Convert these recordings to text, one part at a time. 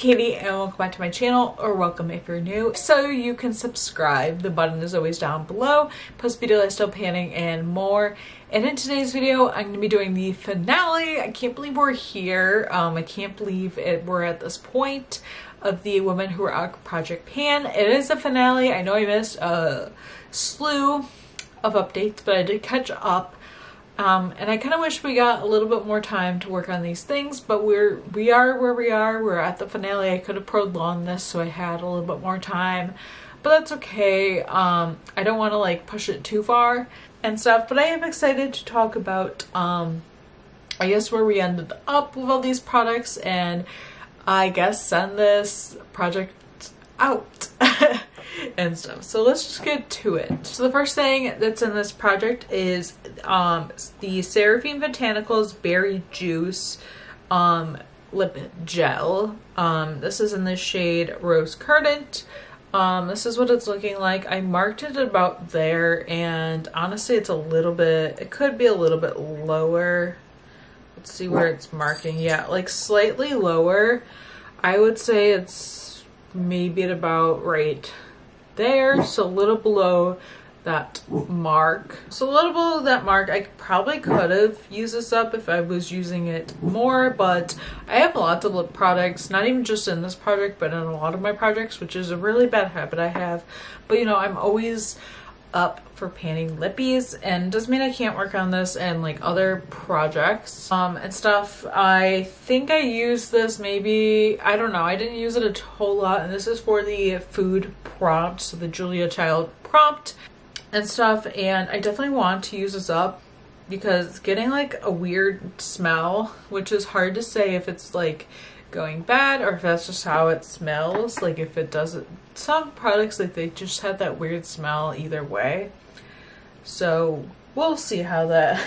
Katie and welcome back to my channel, or welcome if you're new. So you can subscribe, the button is always down below. Post video lifestyle panning and more. And in today's video I'm going to be doing the finale. I can't believe we're here. I can't believe we're at this point of the Women Who Rock project pan. It is the finale. I know I missed a slew of updates, but I did catch up. And I kind of wish we got a little bit more time to work on these things, but we are where we are. We're at the finale. I could have prolonged this so I had a little bit more time, but that's okay. I don't want to like push it too far and stuff, but I am excited to talk about I guess where we ended up with all these products, and I guess send this project out and stuff. So let's just get to it. So the first thing that's in this project is the Seraphine Botanicals Berry Juice lip gel. This is in the shade Rose Curdant. This is what it's looking like. I marked it about there, and honestly it's a little bit, it could be a little bit lower. Let's see where it's marking. Yeah, like slightly lower. I would say it's maybe at about right there, so a little below that mark. So a little below that mark. I probably could have used this up if I was using it more, but I have lots of lip products, not even just in this project, but in a lot of my projects, which is a really bad habit I have. But you know, I'm always up for panning lippies, and doesn't mean I can't work on this and like other projects and stuff. I think I used this maybe, I don't know, I didn't use it a whole lot, and this is for the food prompt, so the Julia Child prompt and stuff, and I definitely want to use this up because it's getting like a weird smell, which is hard to say if it's like going bad or if that's just how it smells. Like if it doesn't, some products like they just have that weird smell either way, so we'll see how that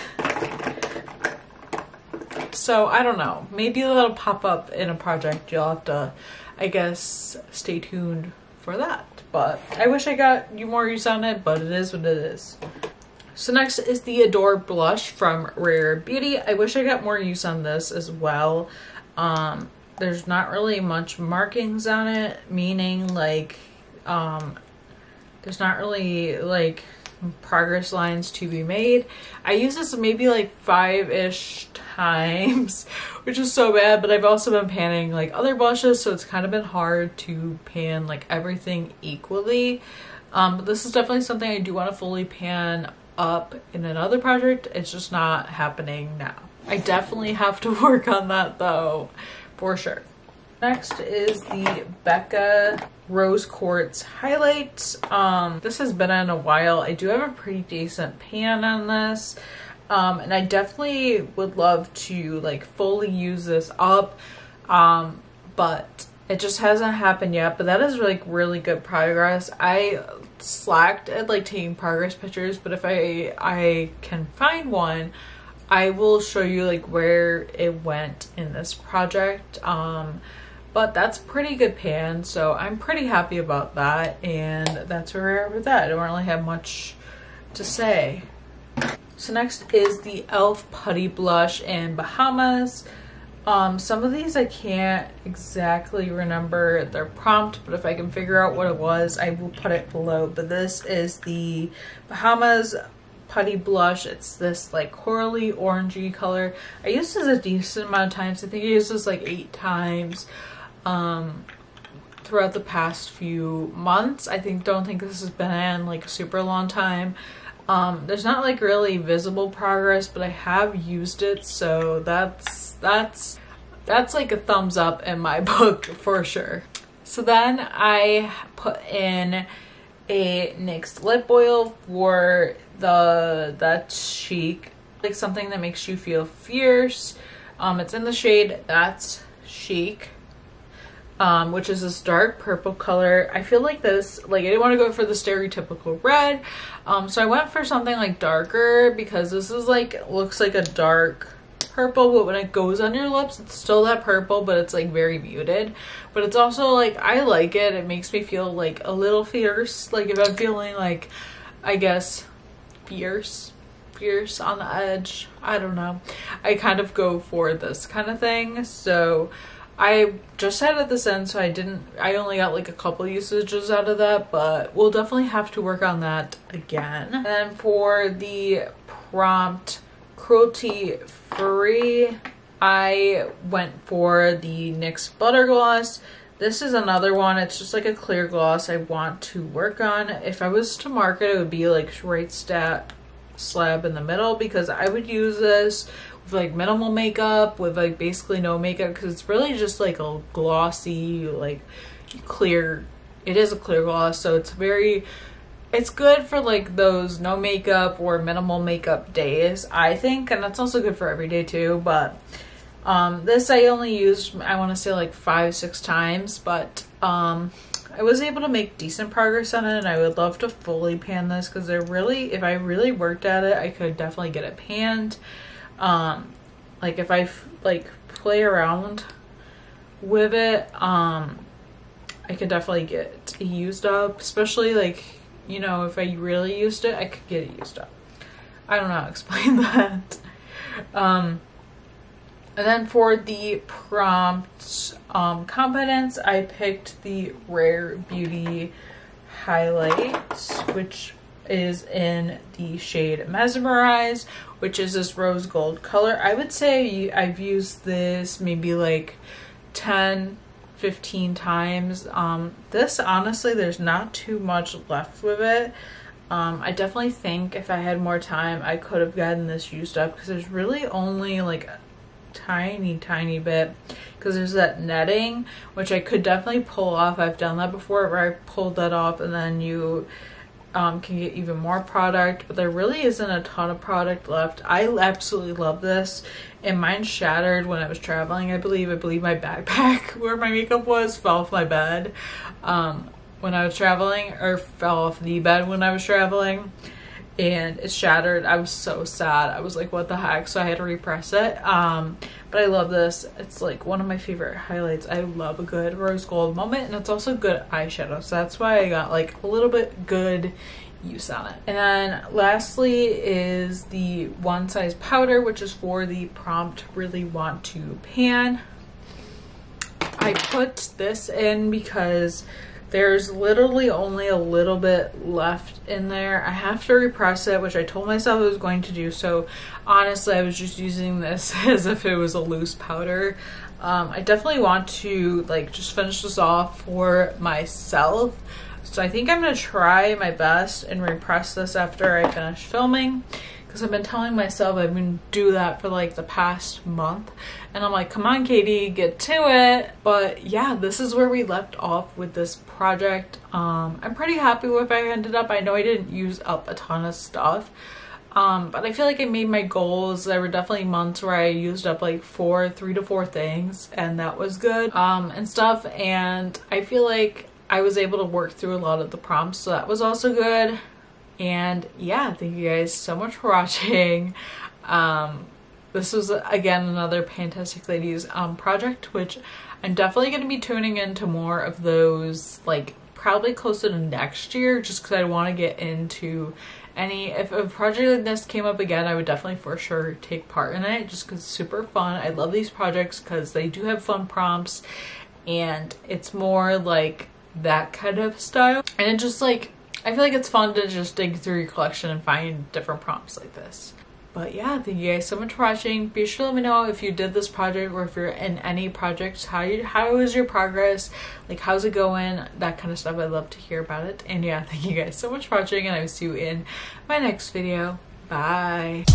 so I don't know, maybe that'll pop up in a project. You'll have to, I guess, stay tuned for that, but I wish I got you more use on it, but it is what it is. So next is the Adore blush from Rare Beauty. I wish I got more use on this as well. There's not really much markings on it, meaning like there's not really like progress lines to be made. I use this maybe like 5-ish times, which is so bad, but I've also been panning like other blushes, so it's kind of been hard to pan like everything equally. But this is definitely something I do want to fully pan up in another project. It's just not happening now. I definitely have to work on that though, for sure. Next is the Becca Rose Quartz Highlight. This has been in a while. I do have a pretty decent pan on this. And I definitely would love to like fully use this up. But it just hasn't happened yet. But that is like really good progress. I slacked at like taking progress pictures, but if I can find one, I will show you like where it went in this project. But that's pretty good pan, so I'm pretty happy about that, and that's where we're at with that. I don't really have much to say. So next is the e.l.f. Putty Blush in Bahamas. Some of these I can't exactly remember their prompt, but if I can figure out what it was, I will put it below. But this is the Bahamas Putty Blush. It's this like corally orangey color. I used this a decent amount of times. I think I used this like 8 times throughout the past few months. Don't think this has been in like a super long time. There's not like really visible progress, but I have used it, so that's like a thumbs up in my book for sure. So then I put in a NYX lip oil for That's Chic, like something that makes you feel fierce. It's in the shade That's Chic, which is this dark purple color. I feel like this, like I didn't want to go for the stereotypical red, so I went for something like darker, because this is like, looks like a dark purple, but when it goes on your lips it's still that purple, but it's like very muted. But it's also like, I like it. It makes me feel like a little fierce, like if I'm feeling like, I guess, fierce on the edge, I don't know, I kind of go for this kind of thing. So I just added this in, so I only got like a couple usages out of that, but we'll definitely have to work on that again. And then for the prompt cruelty free, I went for the NYX Butter Gloss. This is another one. It's just like a clear gloss I want to work on. If I was to market, it would be like right slab in the middle, because I would use this with like minimal makeup, with like basically no makeup, because it's really just like a glossy, like clear, it is a clear gloss, so it's good for like those no makeup or minimal makeup days, I think, and that's also good for every day too. But this I only used, I want to say like 5-6 times, but I was able to make decent progress on it, and I would love to fully pan this, because if I really worked at it, I could definitely get it panned. Like if I like play around with it, I could definitely get it used up, especially like, you know, if I really used it, I could get it used up. I don't know how to explain that. And then for the prompt confidence, I picked the Rare Beauty highlight, which is in the shade Mesmerize, which is this rose gold color. I would say I've used this maybe like 10-15 times. This, honestly, there's not too much left with it. I definitely think if I had more time, I could have gotten this used up, because there's really only like a tiny bit, because there's that netting, which I could definitely pull off. I've done that before, where I pulled that off, and then you can get even more product, but there really isn't a ton of product left. I absolutely love this, and mine shattered when I was traveling. I believe my backpack where my makeup was fell off my bed when I was traveling, or fell off the bed when I was traveling, and it shattered. I was so sad. I was like, what the heck? So I had to repress it. But I love this. It's like one of my favorite highlights. I love a good rose gold moment, and it's also good eyeshadow, so that's why I got like a little bit good use on it. And then lastly is the One Size powder, which is for the prompt really want to pan. I put this in because there's literally only a little bit left in there. I have to repress it, which I told myself I was going to do. So honestly, I was just using this as if it was a loose powder. I definitely want to like just finish this off for myself. So I think I'm gonna try my best and repress this after I finish filming, because I've been telling myself I'm gonna do that for like the past month, and I'm like, come on Katie, get to it. But yeah, this is where we left off with this project. I'm pretty happy with where I ended up. I know I didn't use up a ton of stuff, but I feel like I made my goals. There were definitely months where I used up like 3 to 4 things, and that was good and stuff, and I feel like I was able to work through a lot of the prompts, so that was also good. And yeah, thank you guys so much for watching. This was again another Fantastic Ladies project, which I'm definitely going to be tuning into more of those, like probably closer to next year, just because I want to get into if a project like this came up again, I would definitely for sure take part in it, just because it's super fun. I love these projects because they do have fun prompts, and it's more like that kind of style, and it just like, I feel like it's fun to just dig through your collection and find different prompts like this. But yeah, thank you guys so much for watching. Be sure to let me know if you did this project, or if you're in any projects, how is your progress, like how's it going, that kind of stuff. I'd love to hear about it. And yeah, thank you guys so much for watching, and I will see you in my next video. Bye.